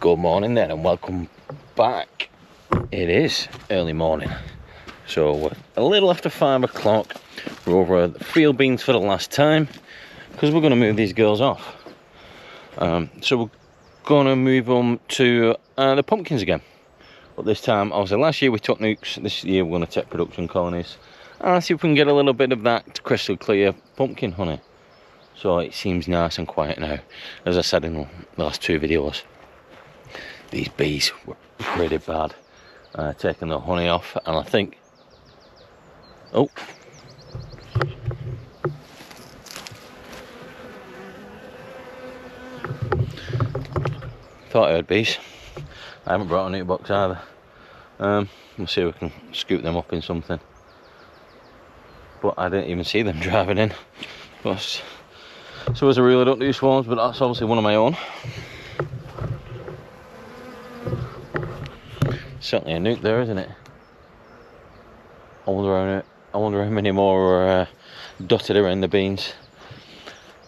Good morning then, and welcome back. It is early morning, so we're a little after 5 o'clock. We're over at the field beans for the last time because we're going to move these girls off. So we're going to move them to the pumpkins again, but this time, obviously last year we took nukes. This year we're going to take production colonies and see if we can get a little bit of that crystal clear pumpkin honey. So it seems nice and quiet now. As I said in the last 2 videos, these bees were pretty bad, taking the honey off, and I think, oh, thought I heard bees. I haven't brought a new box either. We'll see if we can scoop them up in something, but I didn't even see them driving in. So as I really don't do swarms, but that's obviously one of my own. Certainly a nuke there, isn't it? I wonder how many more are dotted around the beans.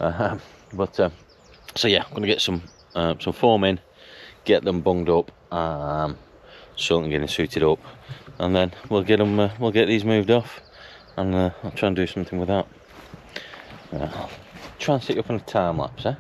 So yeah, I'm gonna get some foam in, get them bunged up, certainly getting suited up, and then we'll get these moved off, and I'll try and do something with that. I'll try and set you up on a time lapse, eh?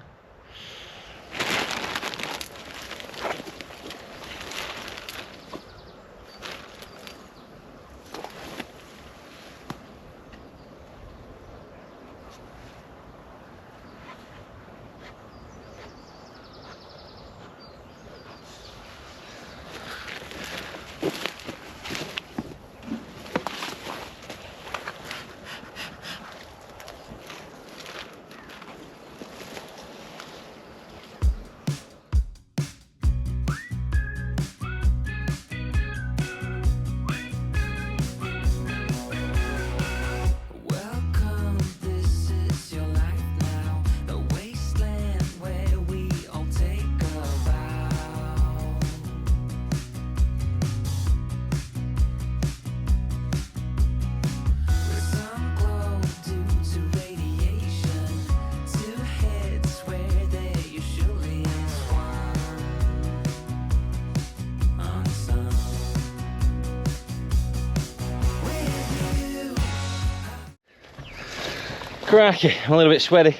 Cracky, I'm a little bit sweaty,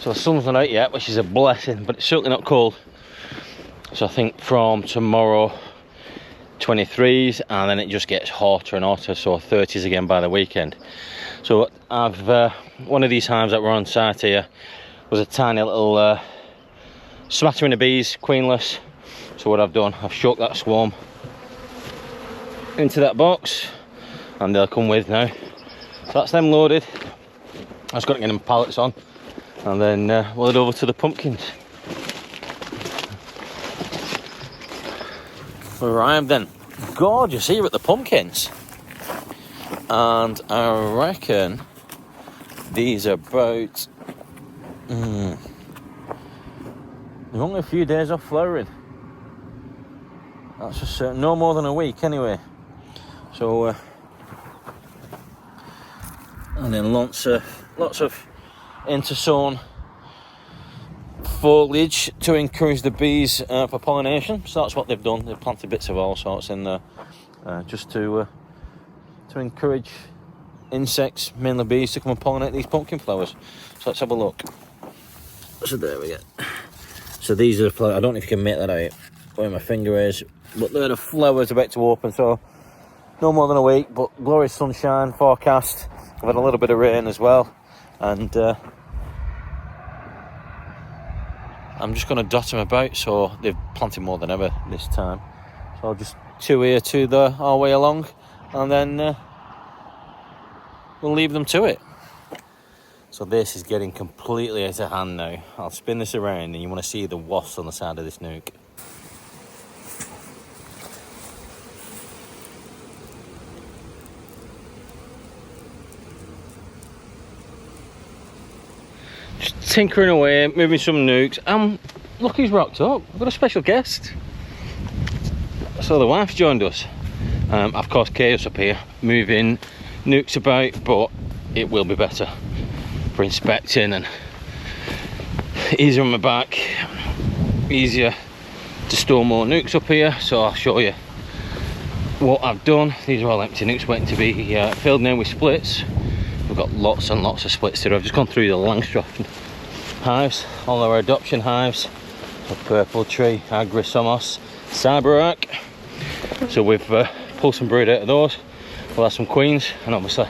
so the sun's not out yet, which is a blessing, but it's certainly not cold. So I think from tomorrow 23s, and then it just gets hotter and hotter, so 30s again by the weekend. So I've one of these hives that were on site here was a tiny little smattering of bees, queenless. So what I've done, I've shook that swarm into that box, and they'll come with now. So that's them loaded. I just got to get them pallets on, and then we'll head over to the pumpkins. We arrived then. Gorgeous here at the pumpkins, and I reckon these are about they're only a few days off flowering. That's for certain. No more than a week anyway. So and then lots of intersown foliage to encourage the bees for pollination. So that's what they've done. They've planted bits of all sorts in there, just to encourage insects, mainly bees, to come and pollinate these pumpkin flowers. So let's have a look. So there we go. So these are the flowers. I don't know if you can make that out where my finger is, but they're the flowers about to open. So no more than a week, but glorious sunshine forecast. I've had a little bit of rain as well, and I'm just going to dot them about. So they've planted more than ever this time, so I'll just 2 here, 2 there, all the way along, and then we'll leave them to it. So this is getting completely out of hand now. I'll spin this around, and you want to see the wasps on the side of this nuke. Just tinkering away, moving some nukes. Look who's rocked up. We've got a special guest. So the wife's joined us. Of course, Chaos up here, moving nukes about, but it will be better for inspecting and easier on my back, easier to store more nukes up here, so I'll show you what I've done. These are all empty nukes waiting to be filled now with splits. We've got lots and lots of splits here. I've just gone through the Langstroth hives, all our adoption hives. So Purple Tree, Agrisomos, Cyberark. So we've pulled some brood out of those. We'll have some queens, and obviously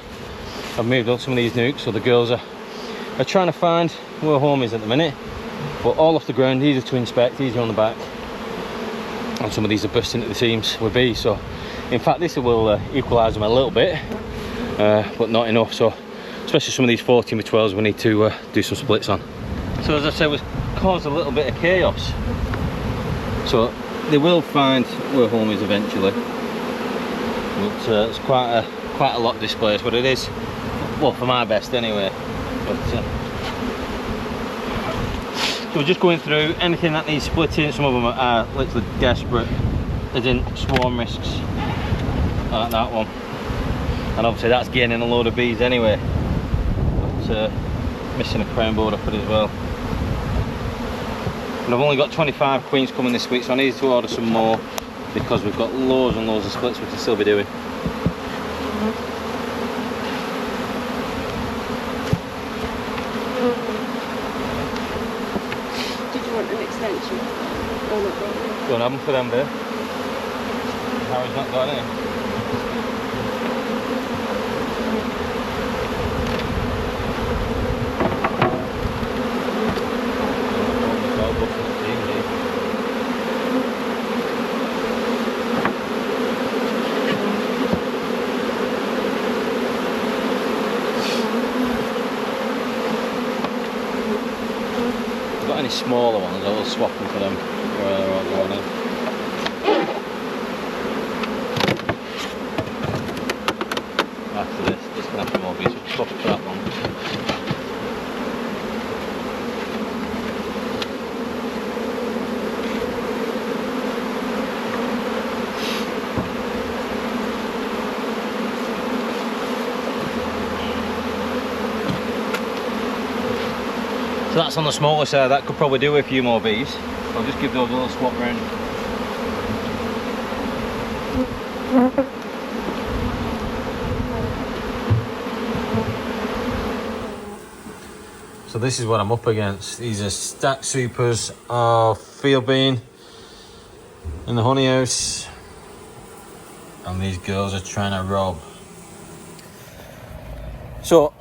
I've moved on some of these nukes, so the girls are trying to find where home is at the minute. But all off the ground, easy to inspect, easy on the back. And some of these are bursting into the seams with bees, so in fact this will equalise them a little bit, but not enough. So especially some of these 14 by 12s we need to do some splits on. So as I said, we've caused a little bit of chaos. So they will find where home is eventually. But it's quite a lot displaced, but it is, well, for my best anyway. But so we're just going through anything that needs splitting. Some of them are literally desperate, as in swarm risks, like that one. And obviously that's gaining a load of bees anyway. But missing a crown board up it as well. And I've only got 25 queens coming this week, so I need to order some more because we've got loads and loads of splits we can still be doing. Did you want an extension? Or not? Don't have them for them there. Harry's not got any. Any smaller ones, I will swap them for them where they're all going in. After this can have more bees, we'll swap it for that one. So that's on the smaller side. That could probably do a few more bees. I'll just give those a little swap round. So this is what I'm up against. These are stack supers of field bean in the honey house, and these girls are trying to rob. So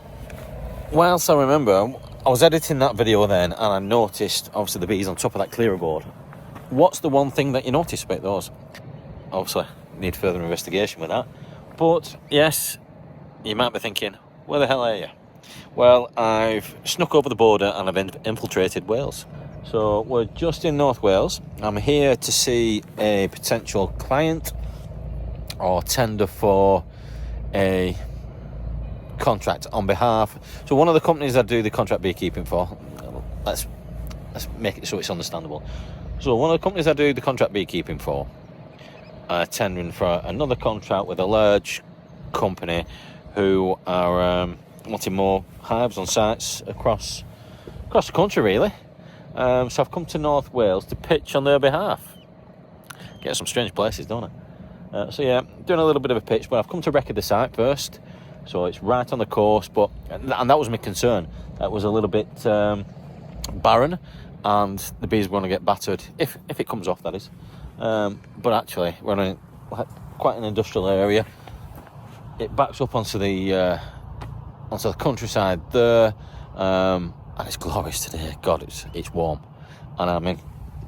whilst I remember, I was editing that video then, and I noticed obviously the bees on top of that clearer board. What's the one thing that you notice about those? Obviously need further investigation with that, but yes, you might be thinking, where the hell are you? Well, I've snuck over the border and I've infiltrated Wales. So we're just in North Wales. I'm here to see a potential client or tender for a contract on behalf. So one of the companies I do the contract beekeeping for, let's make it so it's understandable. So one of the companies I do the contract beekeeping for are tendering for another contract with a large company who are wanting more hives on sites across the country really. So I've come to North Wales to pitch on their behalf. Get some strange places, don't I? So yeah, doing a little bit of a pitch, but I've come to record the site first. So it's right on the coast, and that was my concern. That was a little bit barren, and the bees were going to get battered if it comes off, that is. But actually, we're in quite an industrial area. It backs up onto the countryside there, and it's glorious today. God, it's warm, and I'm in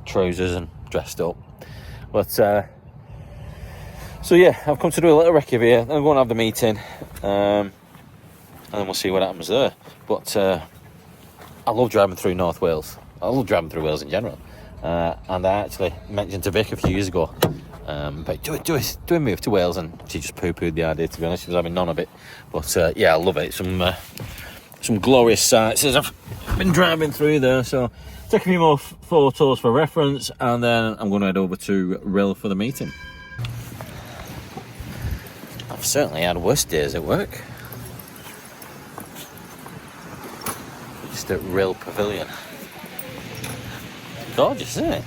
trousers and dressed up. But so yeah, I've come to do a little recce here. I'm going to have the meeting, and then we'll see what happens there. But I love driving through North Wales. I love driving through Wales in general. And I actually mentioned to Vic a few years ago, but do a move to Wales, and she just poo-pooed the idea, to be honest. She was having none of it. But yeah, I love it. Some glorious sights as I've been driving through there. So take a few more photos for reference, and then I'm going to head over to Rill for the meeting. I've certainly had worse days at work. Just at Rill Pavilion. Gorgeous, isn't it?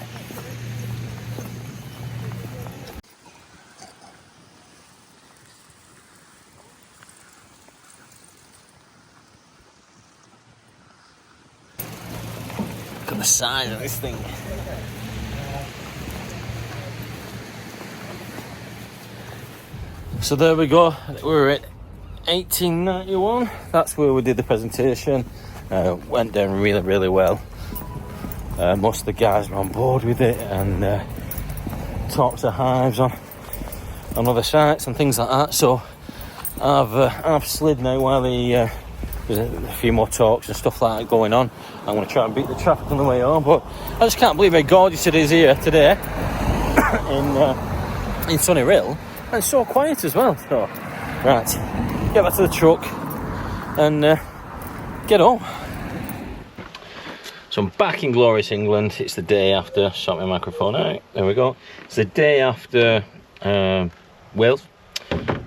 at the size of this thing. So there we go. We're at 1891. That's where we did the presentation. Went down really, really well. Most of the guys were on board with it, and talked to Hives on other sites and things like that. So I've slid now while there's a few more talks and stuff like that going on. I'm going to try and beat the traffic on the way home, but I just can't believe how gorgeous it is here today in sunny Rill, and it's so quiet as well. So right, get back to the truck and get home. So I'm back in glorious England. It's the day after, sort my microphone out, there we go. It's the day after Wales.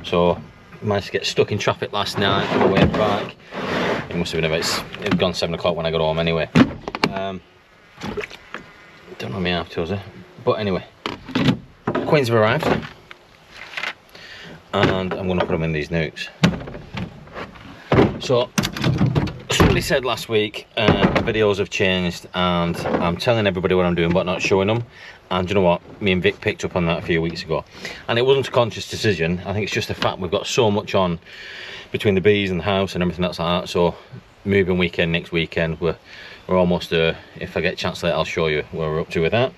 So managed to get stuck in traffic last night on the way back. It must have been about, it had gone 7 o'clock when I got home anyway. Don't know me after, was it? But anyway, Queens have arrived. And I'm going to put them in these nukes. So, somebody said last week, videos have changed, and I'm telling everybody what I'm doing but not showing them. And you know what, me and Vic picked up on that a few weeks ago, and it wasn't a conscious decision. I think it's just the fact we've got so much on between the bees and the house and everything else like that. So moving weekend next weekend, we're almost if I get a chance later, I'll show you where we're up to with that.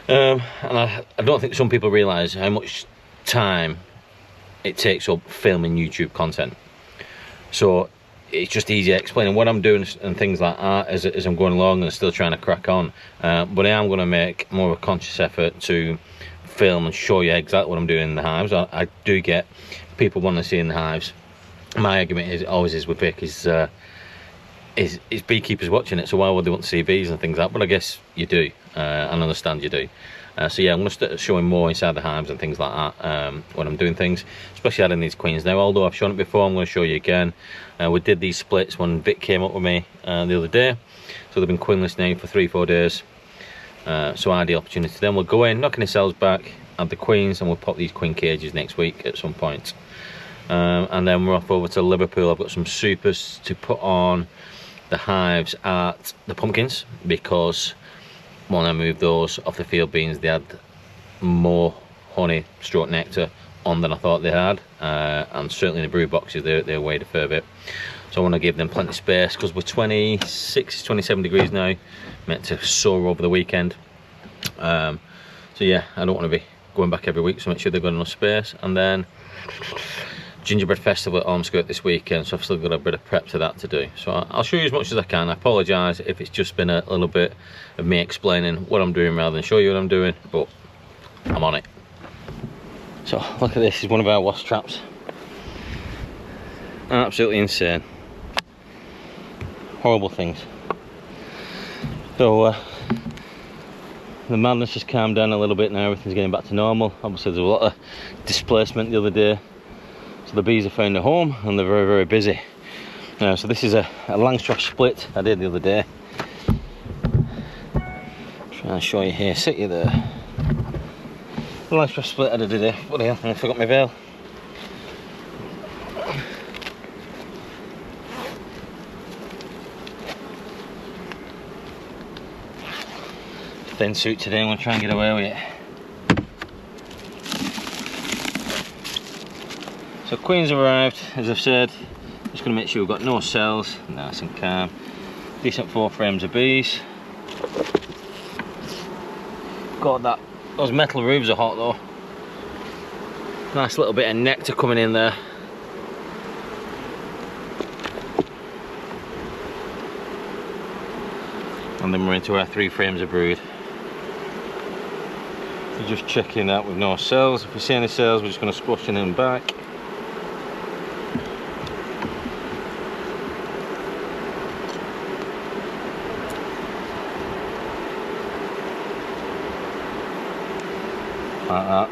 And I don't think some people realise how much time it takes up filming YouTube content. So it's just easier explaining what I'm doing and things like that as I'm going along and still trying to crack on. But I am going to make more of a conscious effort to film and show you exactly what I'm doing in the hives. I do get people wanting to see in the hives. My argument always is with Vic is beekeepers watching it, so why would they want to see bees and things like that? But I guess you do, and understand you do. So yeah, I'm going to start showing more inside the hives and things like that when I'm doing things, especially adding these queens now. Although I've shown it before, I'm going to show you again. We did these splits when Vic came up with me the other day, so they've been queenless now for 3-4 days. So ideal opportunity. Then we'll go in, knocking the cells back, add the queens, and we'll pop these queen cages next week at some point. And then we're off over to Liverpool. I've got some supers to put on the hives at the pumpkins, because when I moved those off the field beans, they had more honey stroke nectar on than I thought they had, and certainly in the brood boxes they're way a fair bit. So I want to give them plenty of space, because we're 26, 27 degrees now, meant to soar over the weekend. So yeah, I don't want to be going back every week, so make sure they've got enough space. And then Gingerbread Festival at Ormskirk this weekend, so I've still got a bit of prep to that to do. So I'll show you as much as I can. I apologise if it's just been a little bit of me explaining what I'm doing rather than show you what I'm doing, but I'm on it. So look at this, this is one of our wasp traps. Absolutely insane. Horrible things. So the madness has calmed down a little bit now, everything's getting back to normal. Obviously there's a lot of displacement the other day. So the bees have found a home and they're very, very busy. So this is a Langstroth split I did the other day. Trying to show you here, sit you there. The Langstroth split I did today. What the hell, I forgot my veil. Thin suit today, I'm going to try and get away with it. So queens have arrived, as I've said. Just going to make sure we've got no cells, nice and calm. Decent 4 frames of bees. Got that, those metal roofs are hot though. Nice little bit of nectar coming in there. And then we're into our 3 frames of brood. We're just checking that with no cells. If we see any cells, we're just going to squash them back. Like that.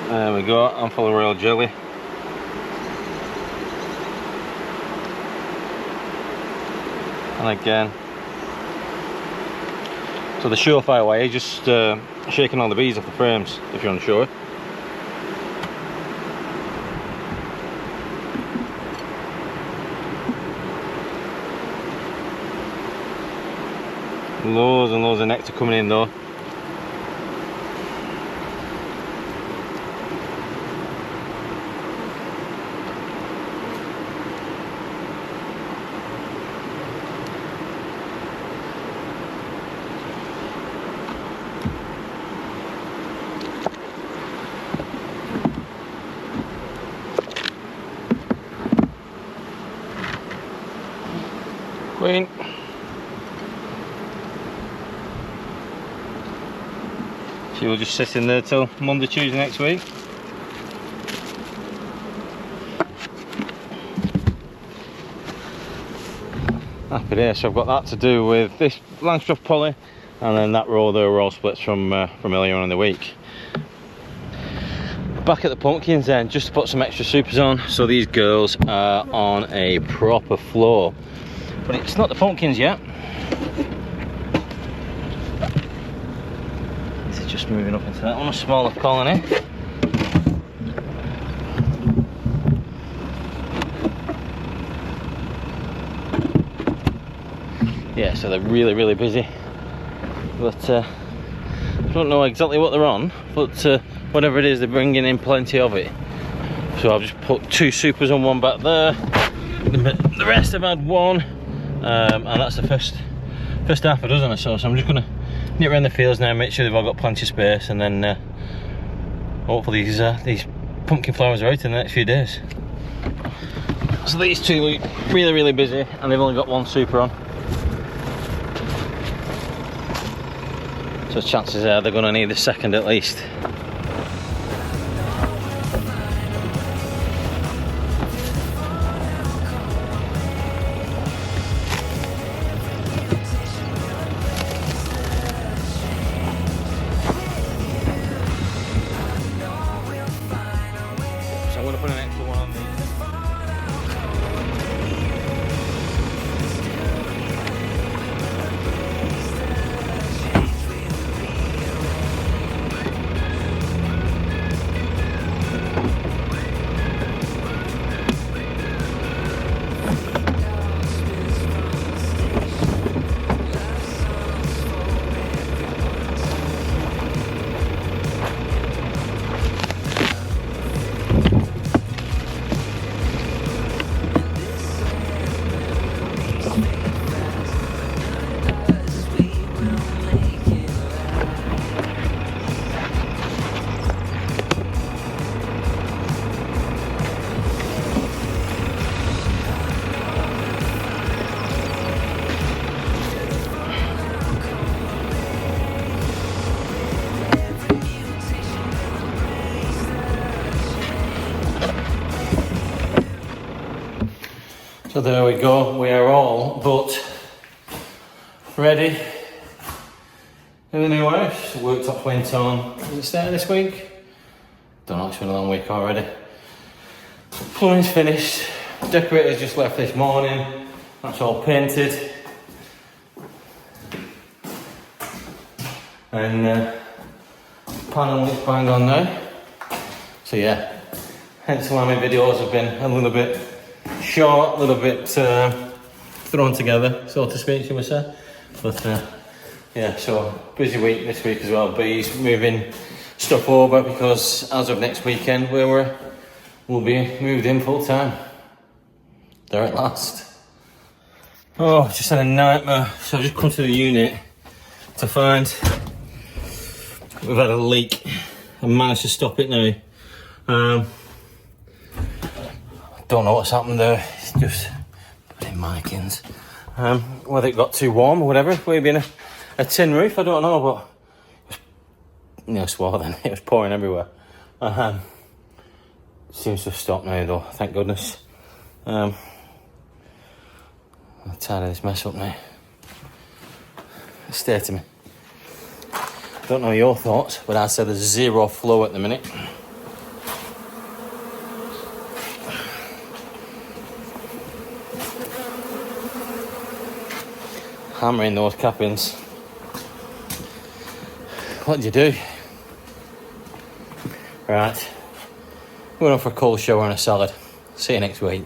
There we go, I'm full of royal jelly. And again, so the surefire way is just shaking all the bees off the frames if you're unsure. Loads and loads of nectar coming in though. Queen. She will just sit in there till Monday, Tuesday next week. Happy day. So I've got that to do with this Langstroth Polly, and then that row there were all splits from earlier on in the week. Back at the pumpkins then, just to put some extra supers on. So these girls are on a proper floor, but it's not the pumpkins yet. This is just moving up into that one, a smaller colony. Yeah, so they're really busy, but I don't know exactly what they're on, but whatever it is, they're bringing in plenty of it. So I've just put 2 supers on one back there. The rest have had one, and that's the first half a dozen or so. So I'm just going to nip around the fields now, make sure they've all got plenty of space, and then hopefully these pumpkin flowers are out in the next few days. So these 2 look really busy, and they've only got 1 super on. So chances are they're going to need a second at least. So I'm going to put an extra one on these. So there we go, we are all but ready in the new house. Worktop went on, is it starting this week? Don't know, it's been a long week already. Plumbing's finished, decorators just left this morning, that's all painted. And panel is bang on now. So yeah, hence why my videos have been a little bit short, a little bit thrown together, so to speak, you would say. But yeah, so busy week this week as well. Bees moving stuff over because as of next weekend we'll be moved in full time. There at last. Oh, just had a nightmare. So I've just come to the unit to find we've had a leak. I managed to stop it now. Don't know what's happened there. It's just putting mannequins. Whether it got too warm or whatever. Maybe in a tin roof, I don't know, but it was, you know, swathing. It was pouring everywhere. Seems to have stopped now though, thank goodness. I'm tired of this mess up now. Stay to me. Don't know your thoughts, but I'd say there's 0 flow at the minute. Hammering those cappings. What do you do? Right, going on for a cold shower and a salad. See you next week.